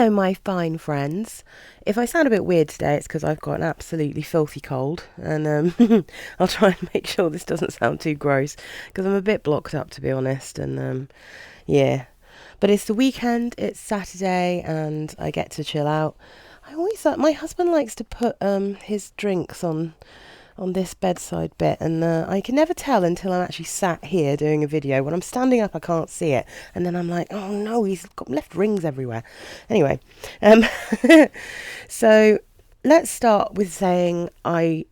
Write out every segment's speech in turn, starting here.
Hello, my fine friends. If I sound a bit weird today, it's because I've got an absolutely filthy cold, and I'll try and make sure this doesn't sound too gross because I'm a bit blocked up, to be honest. And yeah, but it's the weekend, it's Saturday, and I get to chill out. I always my husband likes to put his drinks on this bedside bit, and I can never tell until I'm actually sat here doing a video. When I'm standing up, I can't see it, and then I'm like, oh no, he's got left rings everywhere. Anyway, um, so let's start with saying I've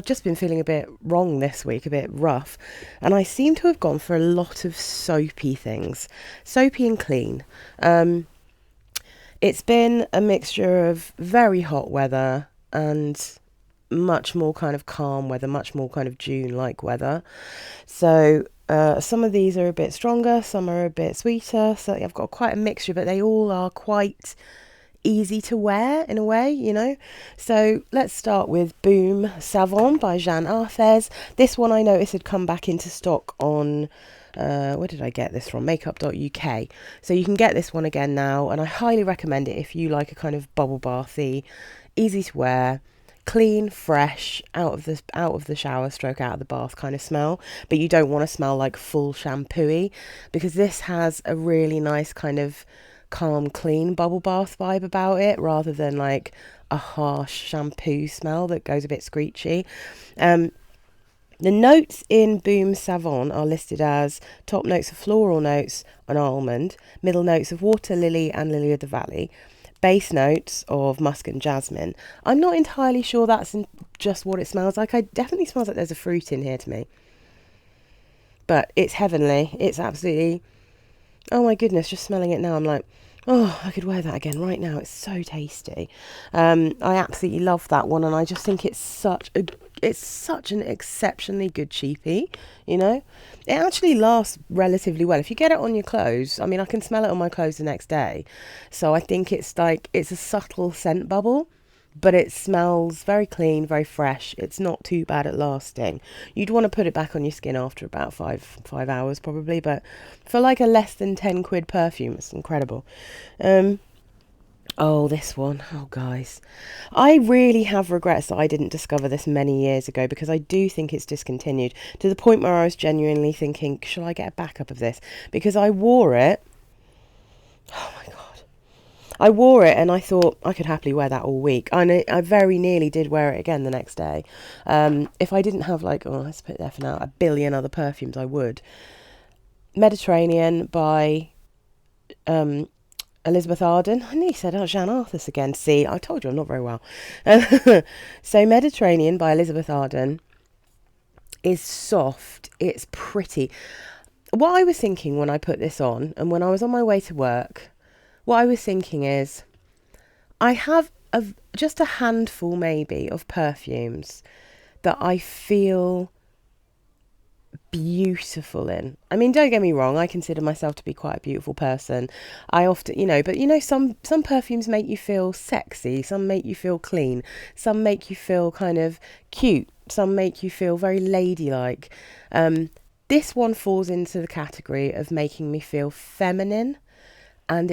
just been feeling a bit wrong this week, a bit rough, and I seem to have gone for a lot of soapy things, soapy and clean. It's been a mixture of very hot weather and much more kind of calm weather, much more kind of June-like weather. So some of these are a bit stronger, some are a bit sweeter. So I've got quite a mixture, but they all are quite easy to wear in a way, you know. So let's start with Boum Savon by Jeanne Arthes. This one I noticed had come back into stock on where did I get this from? Makeup.uk. So you can get this one again now, and I highly recommend it if you like a kind of bubble bathy, easy to wear, clean, fresh, out of the shower stroke out of the bath kind of smell, but you don't want to smell like full shampooy, because this has a really nice kind of calm, clean bubble bath vibe about it, rather than like a harsh shampoo smell that goes a bit screechy. The notes in Boum Savon are listed as top notes of floral notes and almond, middle notes of water lily and lily of the valley, base notes of musk and jasmine. I'm not entirely sure that's just what it smells like. It definitely smells like there's a fruit in here to me. But it's heavenly. It's absolutely... Oh my goodness, just smelling it now, I'm like, oh, I could wear that again right now. It's so tasty. I absolutely love that one, and I just think it's such an exceptionally good cheapie, you know. It actually lasts relatively well. If you get it on your clothes, I mean, I can smell it on my clothes the next day. So I think it's a subtle scent bubble, but it smells very clean, very fresh. It's not too bad at lasting. You'd want to put it back on your skin after about five hours probably, but for like a less than 10 quid perfume, it's incredible. Oh, this one. Oh, guys. I really have regrets that I didn't discover this many years ago, because I do think it's discontinued, to the point where I was genuinely thinking, shall I get a backup of this? Because I wore it. Oh, my God. I wore it and I thought I could happily wear that all week. I very nearly did wear it again the next day. If I didn't have let's put it there for now, a billion other perfumes, I would. Mediterranean by Elizabeth Arden. I nearly said, Jeanne Arthes again. See, I told you I'm not very well. So Mediterranean by Elizabeth Arden is soft. It's pretty. What I was thinking when I put this on, and when I was on my way to work, what I was thinking is, I have just a handful maybe of perfumes that I feel beautiful in. I mean, don't get me wrong, I consider myself to be quite a beautiful person. I often, but some perfumes make you feel sexy, some make you feel clean, some make you feel kind of cute, some make you feel very ladylike. This one falls into the category of making me feel feminine and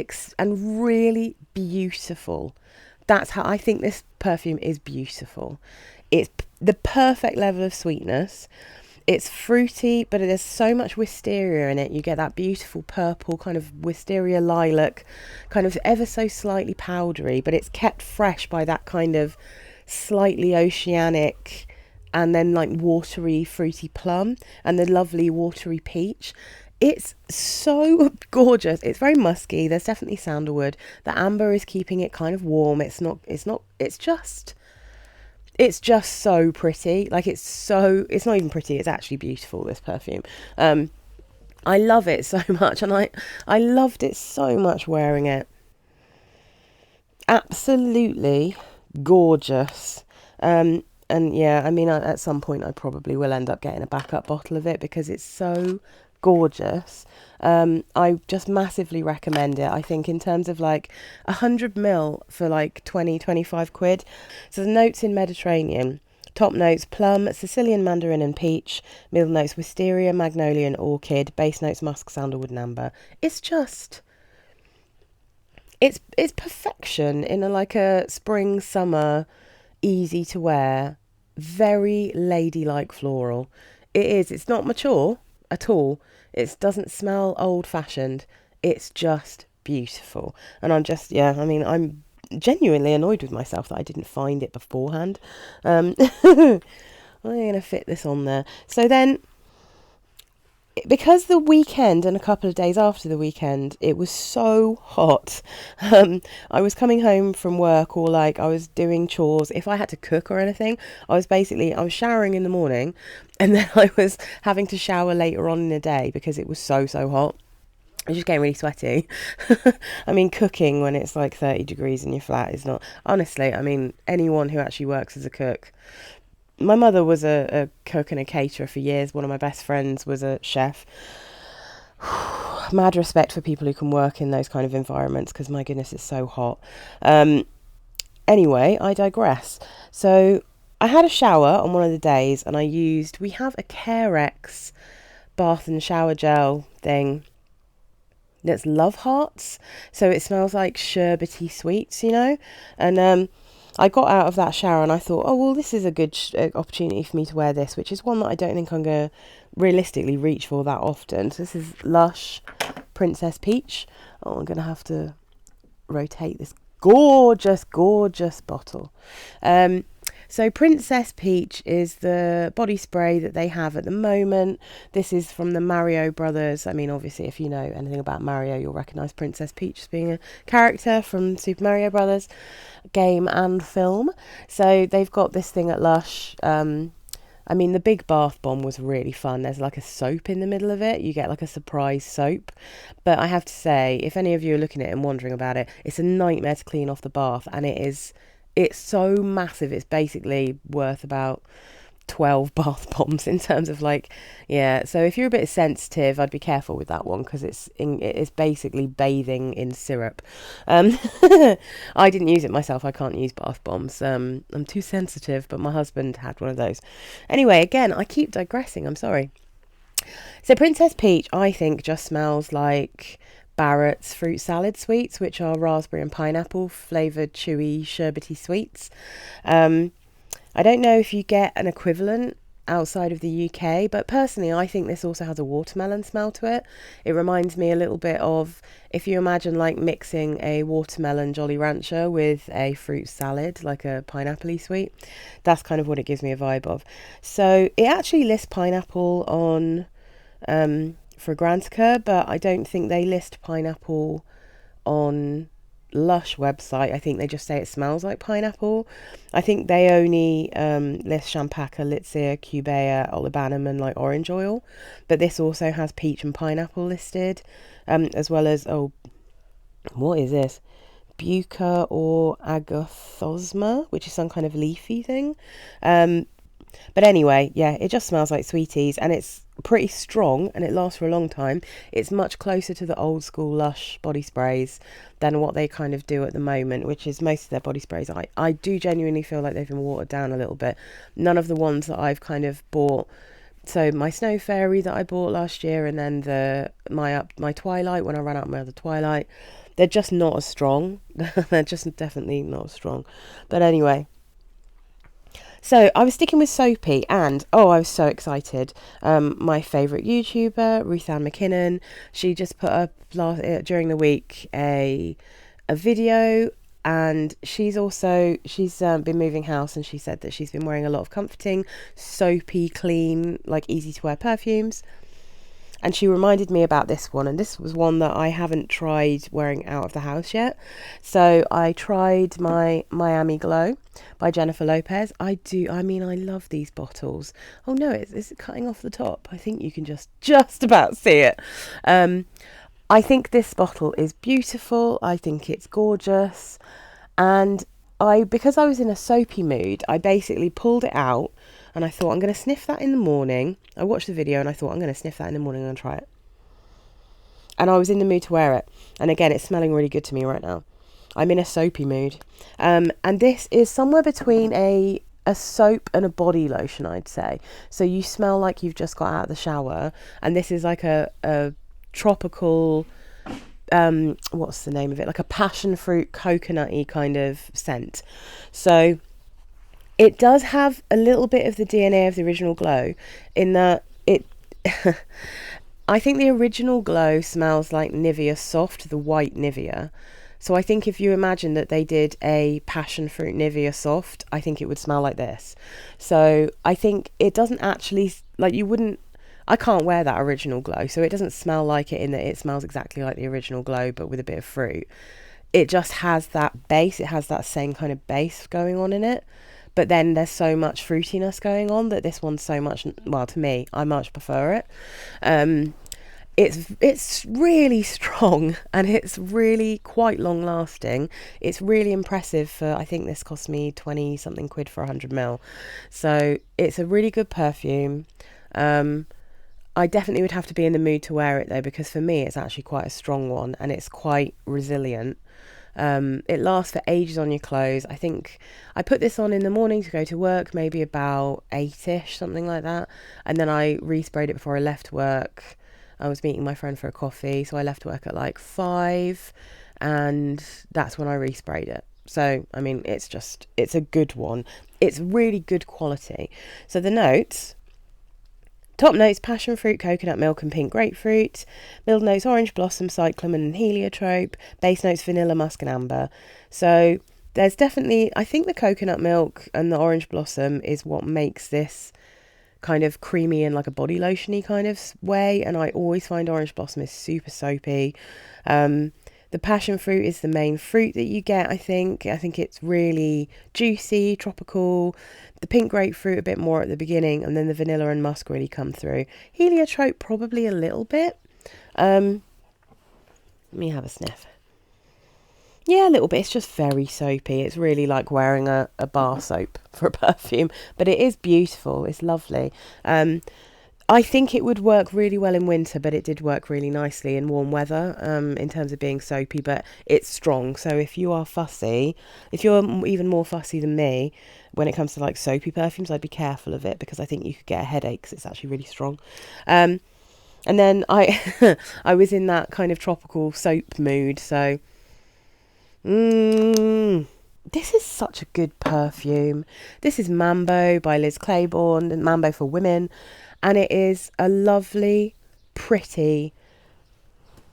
really beautiful. That's how I think this perfume is beautiful. It's the perfect level of sweetness. It's fruity, but there's so much wisteria in it. You get that beautiful purple kind of wisteria lilac, kind of ever so slightly powdery, but it's kept fresh by that kind of slightly oceanic and then like watery fruity plum and the lovely watery peach. It's so gorgeous. It's very musky. There's definitely sandalwood. The amber is keeping it kind of warm. It's just so pretty. It's not even pretty. It's actually beautiful, this perfume. I love it so much, and I loved it so much wearing it. Absolutely gorgeous. And yeah, I mean, at some point I probably will end up getting a backup bottle of it because it's so gorgeous. I just massively recommend it. I think in terms of 100 ml for 20-25 quid. So the notes in Mediterranean: top notes plum, Sicilian mandarin and peach, middle notes wisteria, magnolia and orchid, base notes musk, sandalwood and amber. it's perfection in a like a spring summer, easy to wear, very ladylike floral. It is. It's not mature at all. It doesn't smell old fashioned. It's just beautiful. And I'm just, yeah, I mean, I'm genuinely annoyed with myself that I didn't find it beforehand. I'm going to fit this on there. So then, because the weekend and a couple of days after the weekend, it was so hot. I was coming home from work, or like I was doing chores. If I had to cook or anything, I was showering in the morning, and then I was having to shower later on in the day because it was so hot. I was just getting really sweaty. I mean, cooking when it's like 30 degrees in your flat is not, honestly, I mean, anyone who actually works as a cook. My mother was a cook and a caterer for years. One of my best friends was a chef. Mad respect for people who can work in those kind of environments, because my goodness, it's so hot. Anyway, I digress. So I had a shower on one of the days, and we have a Carex bath and shower gel thing that's Love Hearts. So it smells like sherbety sweets, you know? And I got out of that shower and I thought, oh, well, this is a good opportunity for me to wear this, which is one that I don't think I'm going to realistically reach for that often. So this is Lush Princess Peach. Oh, I'm going to have to rotate this gorgeous bottle. So Princess Peach is the body spray that they have at the moment. This is from the Mario brothers. I mean, obviously, if you know anything about Mario, you'll recognise Princess Peach as being a character from Super Mario Brothers game and film. So they've got this thing at Lush. I mean, the big bath bomb was really fun. There's like a soap in the middle of it. You get like a surprise soap. But I have to say, if any of you are looking at it and wondering about it, it's a nightmare to clean off the bath. And it's so massive. It's basically worth about 12 bath bombs in terms of like, yeah. So if you're a bit sensitive, I'd be careful with that one, because it's basically bathing in syrup. I didn't use it myself. I can't use bath bombs. I'm too sensitive, but my husband had one of those. Anyway, again, I keep digressing. I'm sorry. So Princess Peach, I think, just smells like Barrett's fruit salad sweets, which are raspberry and pineapple flavoured chewy sherbety sweets. I don't know if you get an equivalent outside of the UK, but personally I think this also has a watermelon smell to it. It reminds me a little bit of, if you imagine like mixing a watermelon Jolly Rancher with a fruit salad, like a pineapple-y sweet. That's kind of what it gives me a vibe of. So it actually lists pineapple on Fragrantica, but I don't think they list pineapple on Lush website. I think they just say it smells like pineapple. I think they only list Champaca, Litsea, Cubea, Olibanum and like orange oil, but this also has peach and pineapple listed, as well as, oh, what is this? Buca or Agathosma, which is some kind of leafy thing. But anyway, yeah, it just smells like sweeties, and it's pretty strong and it lasts for a long time. It's much closer to the old school Lush body sprays than what they kind of do at the moment, which is most of their body sprays. I do genuinely feel like they've been watered down a little bit. None of the ones that I've kind of bought, so my Snow Fairy that I bought last year, and then my Twilight, when I ran out my other Twilight, they're just not as strong. They're just definitely not as strong. But anyway, so I was sticking with soapy, and I was so excited. My favourite YouTuber, Ruth Ann McKinnon, she just put up during the week a video, and she's been moving house, and she said that she's been wearing a lot of comforting, soapy, clean, like easy to wear perfumes. And she reminded me about this one, and this was one that I haven't tried wearing out of the house yet. So I tried my Miami Glow by Jennifer Lopez. I love these bottles. Oh no, is it cutting off the top? I think you can just about see it. I think this bottle is beautiful. I think it's gorgeous. And because I was in a soapy mood, I basically pulled it out, and I thought, I'm going to sniff that in the morning. I watched the video and I thought, I'm going to sniff that in the morning and try it. And I was in the mood to wear it. And again, it's smelling really good to me right now. I'm in a soapy mood. And this is somewhere between a soap and a body lotion, I'd say. So you smell like you've just got out of the shower. And this is like a tropical what's the name of it? Like a passion fruit coconutty kind of scent. So it does have a little bit of the DNA of the original glow in that it I think the original glow smells like Nivea Soft, the white Nivea. So I think if you imagine that they did a passion fruit Nivea Soft, I think it would smell like this. So I think it doesn't actually, like, you wouldn't, I can't wear that original glow, so it doesn't smell like it in that it smells exactly like the original glow but with a bit of fruit. It just has that base, it has that same kind of base going on in it, but then there's so much fruitiness going on that this one's so much, well, to me, I much prefer it. It's really strong and it's really quite long lasting. It's really impressive for, I think this cost me 20 something quid for 100 ml. So it's a really good perfume. I definitely would have to be in the mood to wear it though, because for me it's actually quite a strong one and it's quite resilient. It lasts for ages on your clothes. I think I put this on in the morning to go to work, maybe about 8ish, something like that. And then I resprayed it before I left work. I was meeting my friend for a coffee, so I left work at like 5 and that's when I resprayed it. So, I mean, it's a good one. It's really good quality. So the notes, top notes, passion fruit, coconut milk and pink grapefruit. Middle notes, orange blossom, cyclamen and heliotrope. Base notes, vanilla, musk and amber. So there's definitely, I think the coconut milk and the orange blossom is what makes this kind of creamy and like a body lotiony kind of way, and I always find orange blossom is super soapy. The passion fruit is the main fruit that you get. I think it's really juicy, tropical. The pink grapefruit a bit more at the beginning, and then the vanilla and musk really come through. Heliotrope probably a little bit. Let me have a sniff. Yeah, a little bit. It's just very soapy. It's really like wearing a bar soap for a perfume, but it is beautiful. It's lovely. I think it would work really well in winter, but it did work really nicely in warm weather in terms of being soapy, but it's strong. So if you are fussy, if you're even more fussy than me when it comes to like soapy perfumes, I'd be careful of it because I think you could get a headache because it's actually really strong. And then I I was in that kind of tropical soap mood, so this is such a good perfume. This is Mambo by Liz Claiborne, and Mambo for women, and it is a lovely, pretty.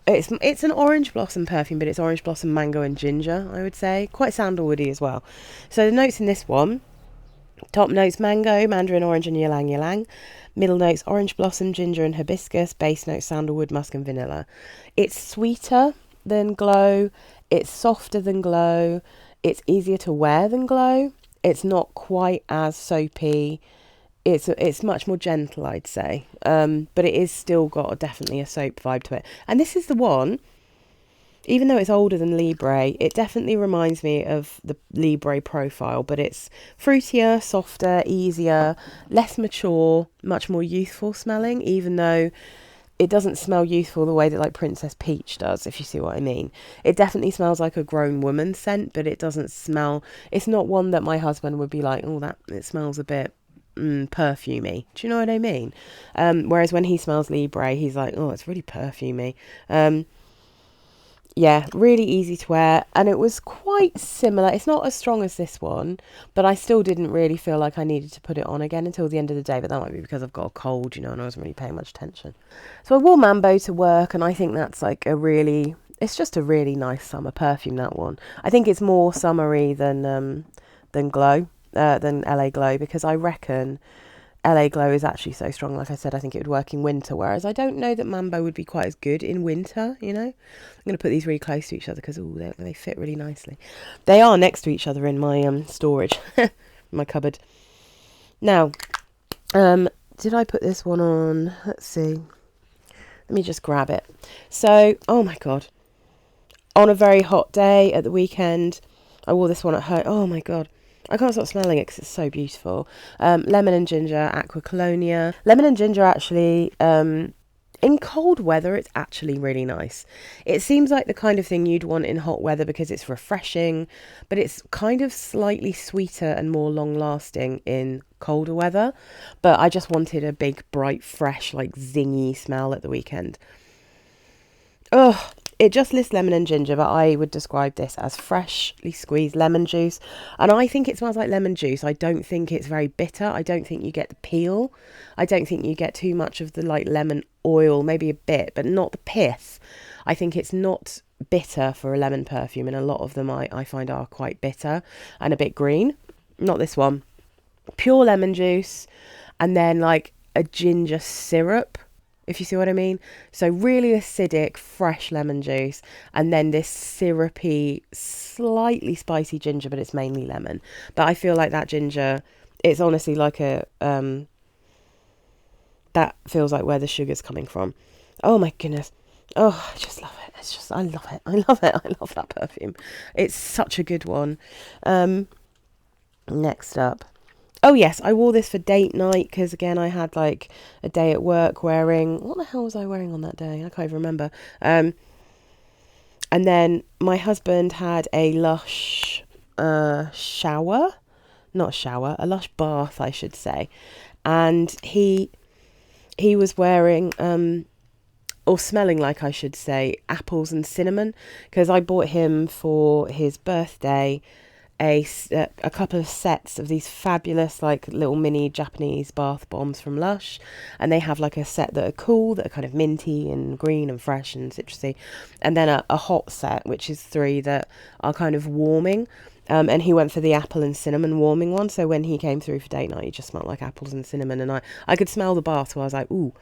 It's an orange blossom perfume, but it's orange blossom, mango, and ginger. I would say quite sandalwoody as well. So the notes in this one: top notes mango, mandarin orange, and ylang ylang. Middle notes orange blossom, ginger, and hibiscus. Base notes sandalwood, musk, and vanilla. It's sweeter than Glow. It's softer than Glow. It's easier to wear than Glow. It's not quite as soapy. It's much more gentle, I'd say. But it is still got definitely a soap vibe to it. And this is the one, even though it's older than Libre, it definitely reminds me of the Libre profile, but it's fruitier, softer, easier, less mature, much more youthful smelling, even though it doesn't smell youthful the way that like Princess Peach does, if you see what I mean. It definitely smells like a grown woman scent, but it doesn't smell, it's not one that my husband would be like, oh, that it smells a bit perfumey. Do you know what I mean? Whereas when he smells Libre, he's like, oh, it's really perfumey. Yeah, really easy to wear, and it was quite similar. It's not as strong as this one, but I still didn't really feel like I needed to put it on again until the end of the day, but that might be because I've got a cold, and I wasn't really paying much attention. So I wore Mambo to work, and I think that's like it's just a really nice summer perfume, that one. I think it's more summery than Glow, than LA Glow, because I reckon LA Glow is actually so strong. Like I said, I think it would work in winter, whereas I don't know that Mambo would be quite as good in winter, I'm going to put these really close to each other because they fit really nicely. They are next to each other in my storage, my cupboard. Now, did I put this one on? Let's see. Let me just grab it. So, oh my God. On a very hot day at the weekend, I wore this one at home. Oh my God. I can't stop smelling it because it's so beautiful. Lemon and ginger, Acqua Colonia. Lemon and ginger actually, in cold weather, it's actually really nice. It seems like the kind of thing you'd want in hot weather because it's refreshing, but it's kind of slightly sweeter and more long-lasting in colder weather. But I just wanted a big, bright, fresh, like zingy smell at the weekend. Oh, It just lists lemon and ginger, but I would describe this as freshly squeezed lemon juice. And I think it smells like lemon juice. I don't think it's very bitter. I don't think you get the peel. I don't think you get too much of the like lemon oil, maybe a bit, but not the pith. I think it's not bitter for a lemon perfume, and a lot of them I find are quite bitter and a bit green. Not this one. Pure lemon juice, and then like a ginger syrup, if you see what I mean. So really acidic, fresh lemon juice, and then this syrupy, slightly spicy ginger, but it's mainly lemon. But I feel like that ginger, it's honestly like a, that feels like where the sugar's coming from. Oh my goodness. Oh, I just love it. It's just, I love it. I love it. I love that perfume. It's such a good one. Next up. Oh yes, I wore this for date night because again I had like a day at work wearing, what the hell was I wearing on that day? I can't even remember. And then my husband had a Lush a Lush bath, I should say. And he was wearing or smelling like, I should say, apples and cinnamon, because I bought him for his birthday a couple of sets of these fabulous like little mini Japanese bath bombs from Lush, and they have like a set that are cool, that are kind of minty and green and fresh and citrusy, and then a hot set which is 3 that are kind of warming, and he went for the apple and cinnamon warming one. So when he came through for date night, he just smelled like apples and cinnamon, and I could smell the bath, so I was like, ooh,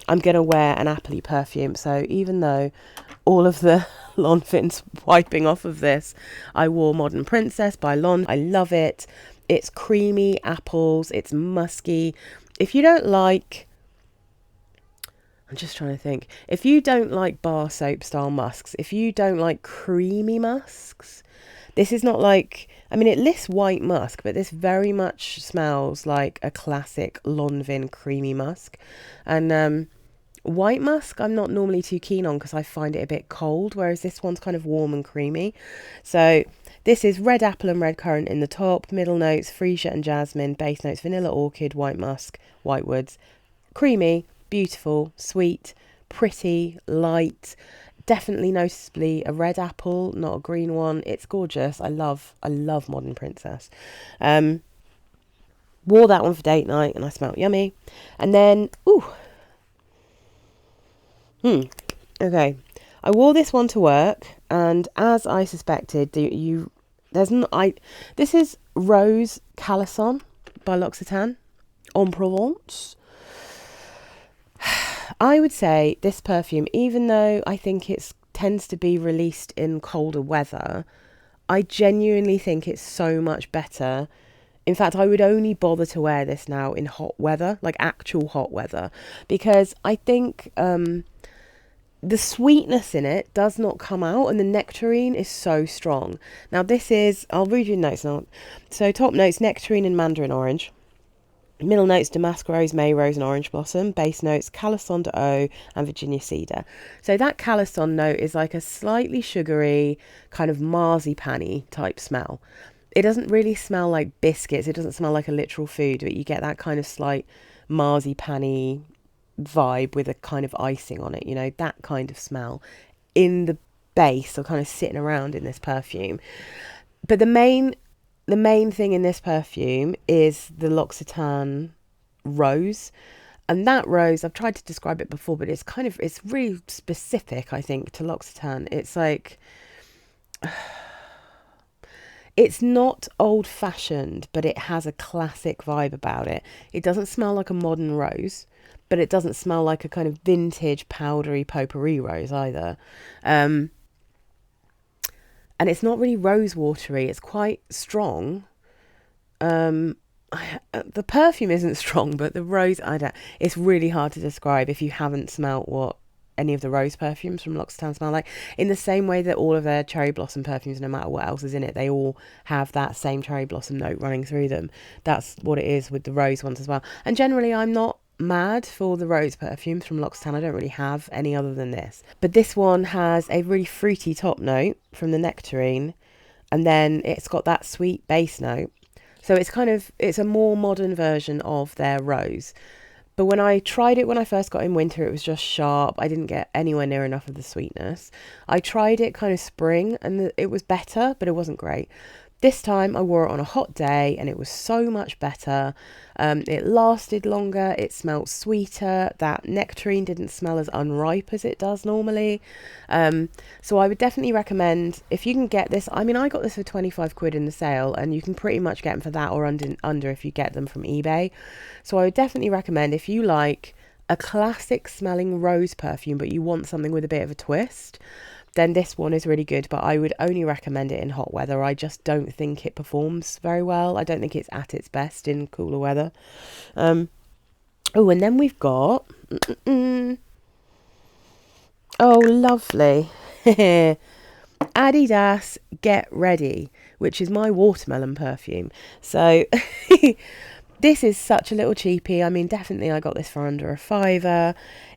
I'm going to wear an appley perfume. So even though all of the Lanvin's wiping off of this, I wore Modern Princess by Lanvin. I love it. It's creamy apples. It's musky. If you don't like... I'm just trying to think. If you don't like bar soap style musks, if you don't like creamy musks, this is not like... I mean, it lists white musk, but this very much smells like a classic Lanvin creamy musk. And white musk I'm not normally too keen on because I find it a bit cold, whereas this one's kind of warm and creamy. So this is red apple and red currant in the top, middle notes freesia and jasmine, base notes vanilla, orchid, white musk, white woods. Creamy, beautiful, sweet, pretty, light. Definitely noticeably a red apple, not a green one. It's gorgeous. I love Modern Princess. Wore that one for date night and I smelled yummy. And then, okay. I wore this one to work, and as I suspected, this is Rose Callison by L'Occitane en Provence. I would say this perfume, even though I think it tends to be released in colder weather, I genuinely think it's so much better. In fact, I would only bother to wear this now in hot weather, like actual hot weather, because I think the sweetness in it does not come out, and the nectarine is so strong. Now this is, I'll read you the notes now. So top notes, nectarine and mandarin orange. Middle notes, damask rose, May rose and orange blossom. Base notes, Calisson d'eau and Virginia cedar. So that Calisson note is like a slightly sugary, kind of marzipan-y type smell. It doesn't really smell like biscuits. It doesn't smell like a literal food, but you get that kind of slight marzipan-y vibe with a kind of icing on it, you know, that kind of smell in the base, or kind of sitting around in this perfume. But the main thing in this perfume is the L'Occitane rose, and that rose, I've tried to describe it before, but it's really specific, I think, to L'Occitane. It's like, it's not old-fashioned, but it has a classic vibe about it. It doesn't smell like a modern rose, but it doesn't smell like a kind of vintage powdery potpourri rose either. And it's not really rose watery. It's quite strong. The perfume isn't strong, but the rose, it's really hard to describe if you haven't smelt what any of the rose perfumes from L'Occitane smell like. In the same way that all of their cherry blossom perfumes, no matter what else is in it, they all have that same cherry blossom note running through them. That's what it is with the rose ones as well. And generally, I'm not mad for the rose perfumes from L'Occitane. I don't really have any other than this, but this one has a really fruity top note from the nectarine, and then it's got that sweet base note. So it's a more modern version of their rose, But when I tried it when I first got in winter, it was just sharp. I didn't get anywhere near enough of the sweetness. I tried it kind of spring and it was better, but it wasn't great. This time I wore it on a hot day and it was so much better. It lasted longer. It smelled sweeter. That nectarine didn't smell as unripe as it does normally. So I would definitely recommend, if you can get this. I mean, I got this for 25 quid in the sale, and you can pretty much get them for that or under if you get them from eBay. So I would definitely recommend, if you like a classic smelling rose perfume but you want something with a bit of a twist, then this one is really good, but I would only recommend it in hot weather. I just don't think it performs very well. I don't think it's at its best in cooler weather. Oh, and then we've got... Oh, lovely. Adidas Get Ready, which is my watermelon perfume. So... This is such a little cheapie. I mean, definitely I got this for under a £5.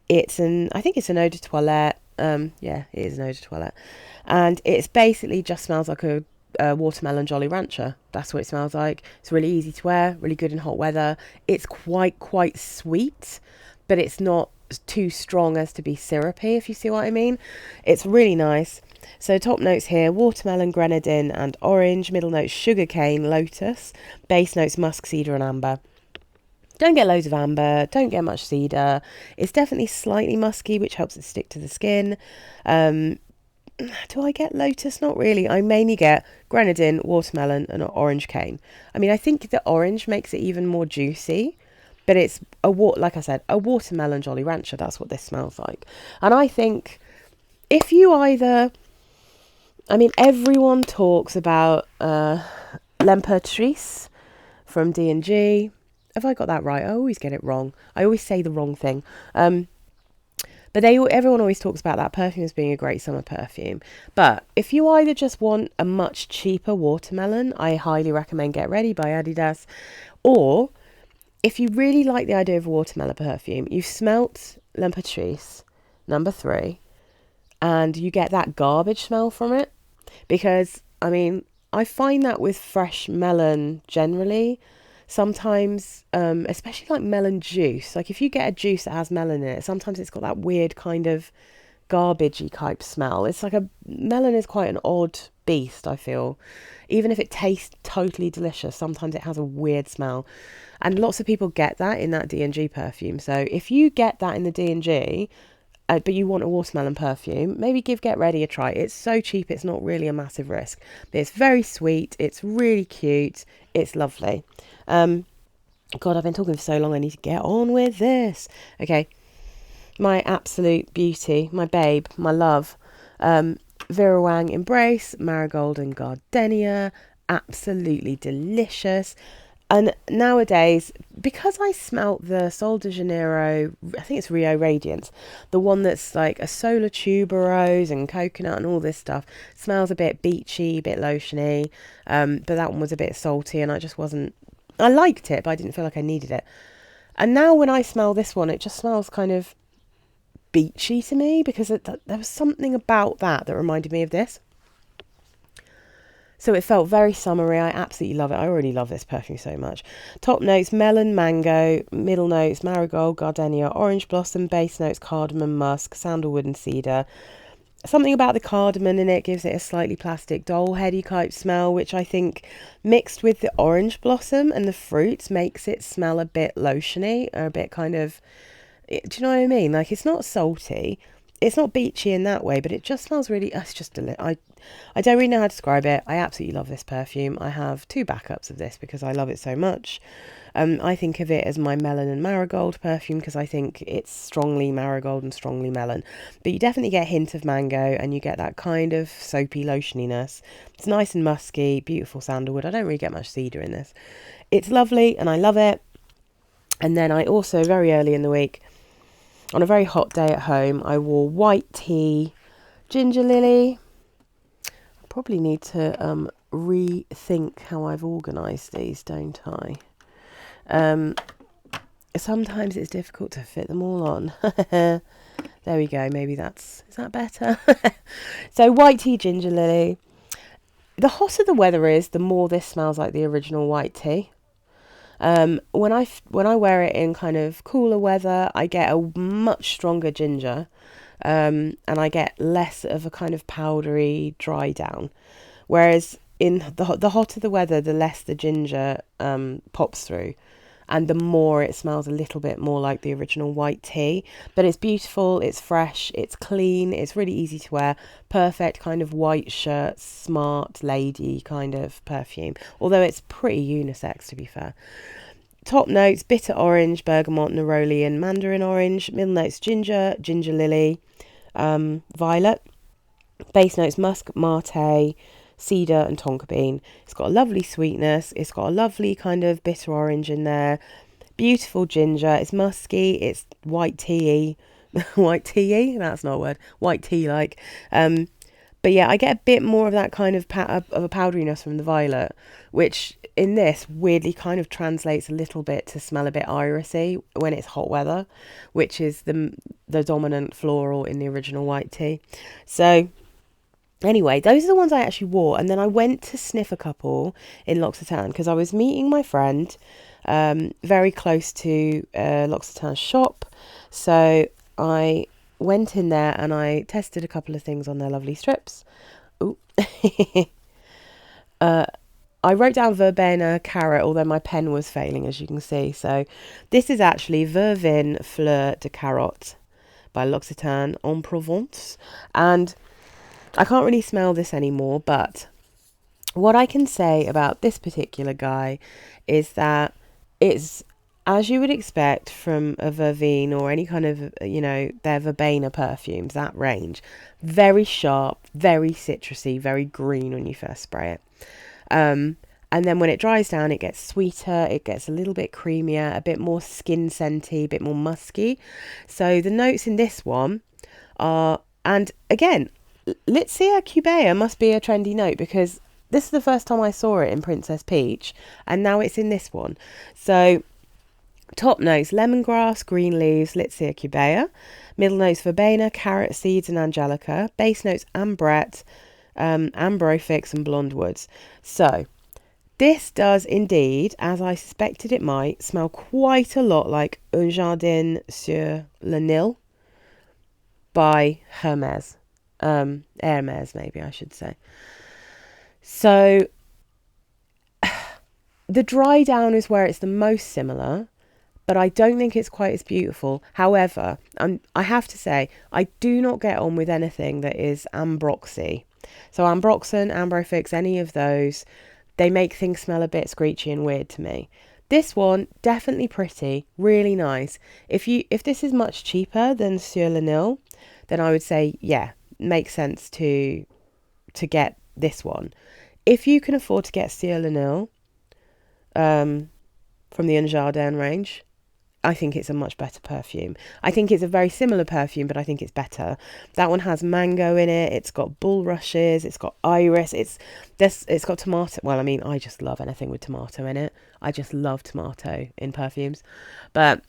I think it's an eau de toilette. Yeah, it is an eau de toilette. And it's basically just smells like a watermelon Jolly Rancher. That's what it smells like. It's really easy to wear, really good in hot weather. It's quite sweet, but it's not too strong as to be syrupy, if you see what I mean. It's really nice. So top notes here: watermelon, grenadine and orange. Middle notes: sugarcane, lotus. Base notes: musk, cedar and amber. Don't get loads of amber, don't get much cedar. It's definitely slightly musky, which helps it stick to the skin. Do I get lotus? Not really. I mainly get grenadine, watermelon and orange cane. I mean, I think the orange makes it even more juicy, but it's like I said, a watermelon Jolly Rancher. That's what this smells like. And I think if you either... I mean, everyone talks about Lampertrice from D&G. Have I got that right? I always get it wrong. I always say the wrong thing. But everyone always talks about that perfume as being a great summer perfume. But if you either just want a much cheaper watermelon, I highly recommend Get Ready by Adidas. Or if you really like the idea of a watermelon perfume, you've smelt Lampertrice number 3, and you get that garbage smell from it. Because, I mean, I find that with fresh melon generally, sometimes, especially like melon juice, like if you get a juice that has melon in it, sometimes it's got that weird kind of garbagey type smell. It's like melon is quite an odd beast, I feel. Even if it tastes totally delicious, sometimes it has a weird smell. And lots of people get that in that D&G perfume. So if you get that in the D&G... but you want a watermelon perfume, maybe give Get Ready a try. It's so cheap, it's not really a massive risk. But it's very sweet, it's really cute, it's lovely. God, I've been talking for so long, I need to get on with this. Okay, my absolute beauty, my babe, my love. Vera Wang Embrace, Marigold and Gardenia. Absolutely delicious. And nowadays, because I smelt the Sol de Janeiro, I think it's Rio Radiance, the one that's like a solar tuberose and coconut and all this stuff, smells a bit beachy, a bit lotiony, but that one was a bit salty and I liked it, but I didn't feel like I needed it. And now when I smell this one, it just smells kind of beachy to me, because there was something about that reminded me of this. So it felt very summery. I absolutely love it. I already love this perfume so much. Top notes: melon, mango. Middle notes: marigold, gardenia, orange blossom. Base notes: cardamom, musk, sandalwood and cedar. Something about the cardamom in it gives it a slightly plastic doll heady type smell, which I think mixed with the orange blossom and the fruits makes it smell a bit lotiony, or a bit kind of... Do you know what I mean? Like, it's not salty. It's not beachy in that way, but it just smells really... It's just I don't really know how to describe it. I absolutely love this perfume. I have 2 backups of this because I love it so much. I think of it as my melon and marigold perfume because I think it's strongly marigold and strongly melon. But you definitely get a hint of mango and you get that kind of soapy lotioniness. It's nice and musky, beautiful sandalwood. I don't really get much cedar in this. It's lovely and I love it. And then I also, very early in the week, on a very hot day at home, I wore white tea, ginger lily. I probably need to rethink how I've organised these, don't I? Sometimes it's difficult to fit them all on. There we go. Maybe is that better? So white tea, ginger lily. The hotter the weather is, the more this smells like the original white tea. When I wear it in kind of cooler weather, I get a much stronger ginger, and I get less of a kind of powdery dry down. Whereas in the hotter the weather, the less the ginger pops through, and the more it smells a little bit more like the original white tea. But it's beautiful, it's fresh, it's clean, it's really easy to wear. Perfect kind of white shirt, smart lady kind of perfume. Although it's pretty unisex, to be fair. Top notes: bitter orange, bergamot, neroli, and mandarin orange. Middle notes: ginger, ginger lily, violet. Base notes: musk, mate, cedar, and tonka bean. It's got a lovely sweetness. It's got a lovely kind of bitter orange in there. Beautiful ginger. It's musky. It's white tea. White tea? That's not a word. White tea like. But yeah, I get a bit more of that kind of of a powderiness from the violet, which in this weirdly kind of translates a little bit to smell a bit irisy when it's hot weather, which is the dominant floral in the original white tea. So anyway, those are the ones I actually wore, and then I went to sniff a couple in L'Occitane because I was meeting my friend very close to L'Occitane's shop. So I went in there and I tested a couple of things on their lovely strips. Ooh. I wrote down Verveine Carotte, although my pen was failing, as you can see. So this is actually Verveine Fleur de Carotte by L'Occitane en Provence. And I can't really smell this anymore, but what I can say about this particular guy is that it's, as you would expect from a Verveine or any kind of, their Verveine perfumes, that range. Very sharp, very citrusy, very green when you first spray it. And then when it dries down, it gets sweeter, it gets a little bit creamier, a bit more skin scenty, a bit more musky. So the notes in this one are, and again, Litsea cubea must be a trendy note because this is the first time I saw it in Princess Peach, and now it's in this one. So top notes: lemongrass, green leaves, Litsea cubea. Middle notes: verbena, carrot seeds, and angelica. Base notes: ambrette, ambrofix, and blonde woods. So this does indeed, as I suspected it might, smell quite a lot like Un Jardin sur le Nil by Hermes. Hermes, maybe I should say. So the dry down is where it's the most similar, but I don't think it's quite as beautiful. However, I have to say, I do not get on with anything that is ambroxy. So ambroxan, ambrofix, any of those, they make things smell a bit screechy and weird to me. This one, definitely pretty, really nice. If this is much cheaper than Sur le Nil, then I would say, yeah, makes sense to get this one. If you can afford to get Sur le Nil from the Un Jardin range, I think it's a much better perfume. I think it's a very similar perfume, but I think it's better. That one has mango in it. It's got bulrushes. It's got iris. It's got tomato. Well, I mean, I just love anything with tomato in it. I just love tomato in perfumes. But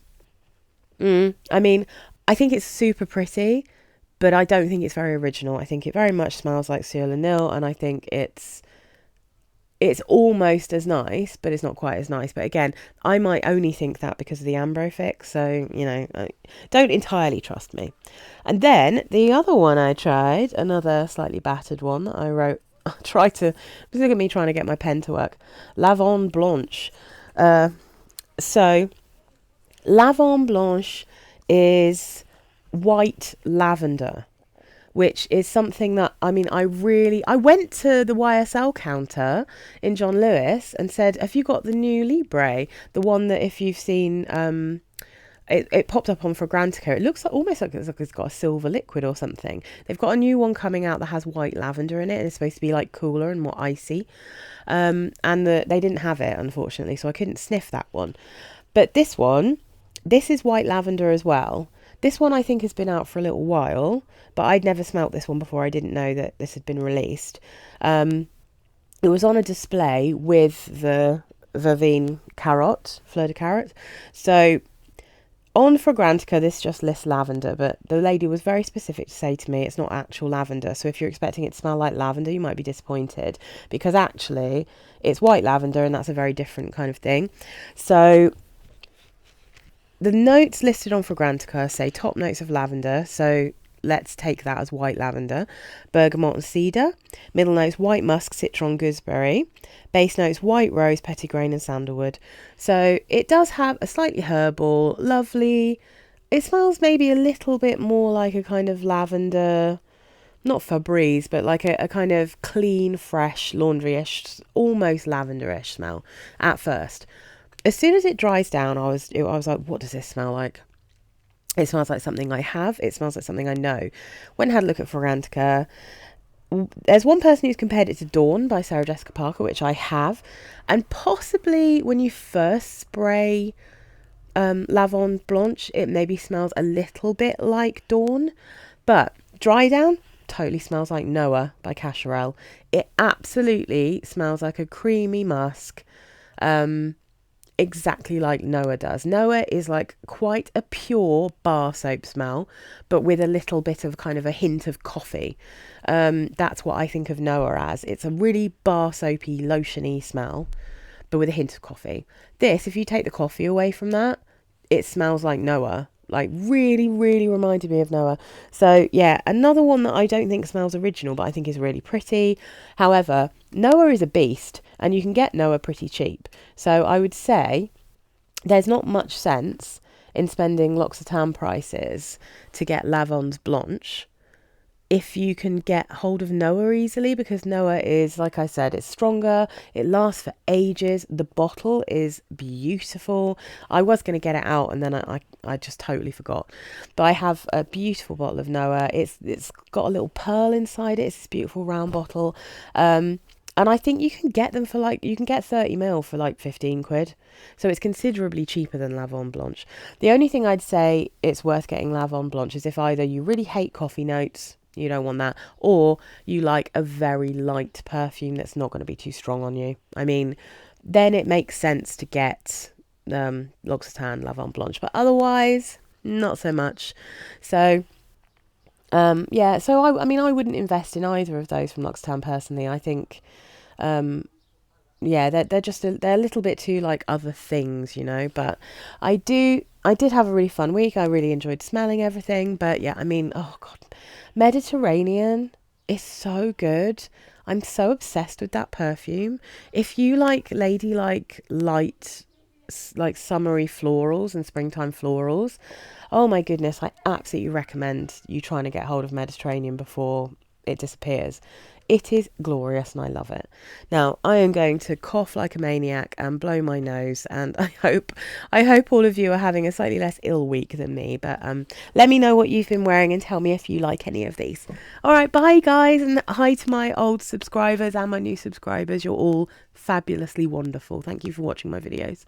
I mean, I think it's super pretty, but I don't think it's very original. I think it very much smells like Sur le Nil, and I think it's almost as nice, but it's not quite as nice. But again, I might only think that because of the ambrofix, so, don't entirely trust me. And then the other one I tried, another slightly battered one that I wrote, look at me trying to get my pen to work. Lavande Blanche. So, Lavande Blanche is white lavender, which is something that, I went to the YSL counter in John Lewis and said, have you got the new Libre? The one that if you've seen, it popped up on Fragrantica. It looks almost like it's got a silver liquid or something. They've got a new one coming out that has white lavender in it, and it's supposed to be like cooler and more icy. And they didn't have it, unfortunately, so I couldn't sniff that one. But this is white lavender as well. This one I think has been out for a little while, but I'd never smelt this one before. I didn't know that this had been released. It was on a display with the Verveine Carotte, Fleur de Carotte. So On Fragrantica, this just lists lavender, but the lady was very specific to say to me it's not actual lavender. So if you're expecting it to smell like lavender, you might be disappointed, because actually it's white lavender, and that's a very different kind of thing. So the notes listed on Fragrantica say top notes of lavender, so let's take that as white lavender, bergamot and cedar. Middle notes white musk, citron, gooseberry. Base notes white rose, petitgrain and sandalwood. So it does have a slightly herbal, lovely. It smells maybe a little bit more like a kind of lavender, not Febreze, but like a kind of clean, fresh, laundry-ish, almost lavender-ish smell at first. As soon as it dries down, I was like, what does this smell like? It smells like something I have. It smells like something I know. Went and had a look at Fragrantica. There's one person who's compared it to Dawn by Sarah Jessica Parker, which I have. And possibly when you first spray Lavande Blanche, it maybe smells a little bit like Dawn. But dry down, totally smells like Noah by Cacharel. It absolutely smells like a creamy musk. Exactly like Noah does. Noah is like quite a pure bar soap smell, but with a little bit of kind of a hint of coffee. That's what I think of Noah as. It's a really bar soapy, lotiony smell, but with a hint of coffee. This, if you take the coffee away from that, it smells like Noah. Like really, really reminded me of Noah. So yeah, another one that I don't think smells original, but I think is really pretty. However, Noah is a beast, and you can get Noah pretty cheap. So I would say there's not much sense in spending L'Occitane prices to get Lavande Blanche if you can get hold of Noah easily, because Noah is, like I said, it's stronger, it lasts for ages, the bottle is beautiful. I was going to get it out and then I just totally forgot, but I have a beautiful bottle of Noah. It's got a little pearl inside it. It's this beautiful round bottle, and I think you can get them for you can get 30ml for like 15 quid. So it's considerably cheaper than Lavande Blanche. The only thing I'd say it's worth getting Lavande Blanche is if either you really hate coffee notes, you don't want that, or you like a very light perfume that's not going to be too strong on you. I mean, then it makes sense to get L'Occitane Lavande Blanche, but otherwise, not so much. So, yeah, so I mean, I wouldn't invest in either of those from L'Occitane personally. I think, yeah, they're a little bit too like other things, you know, but I did have a really fun week. I really enjoyed smelling everything, but yeah, I mean, oh God, Mediterranean is so good. I'm so obsessed with that perfume. If you like ladylike, light, like summery florals and springtime florals, oh my goodness, I absolutely recommend you trying to get hold of Mediterranean before it disappears. It is glorious and I love it. Now, I am going to cough like a maniac and blow my nose, and I hope all of you are having a slightly less ill week than me, but let me know what you've been wearing and tell me if you like any of these. All right, bye guys, and hi to my old subscribers and my new subscribers. You're all fabulously wonderful. Thank you for watching my videos.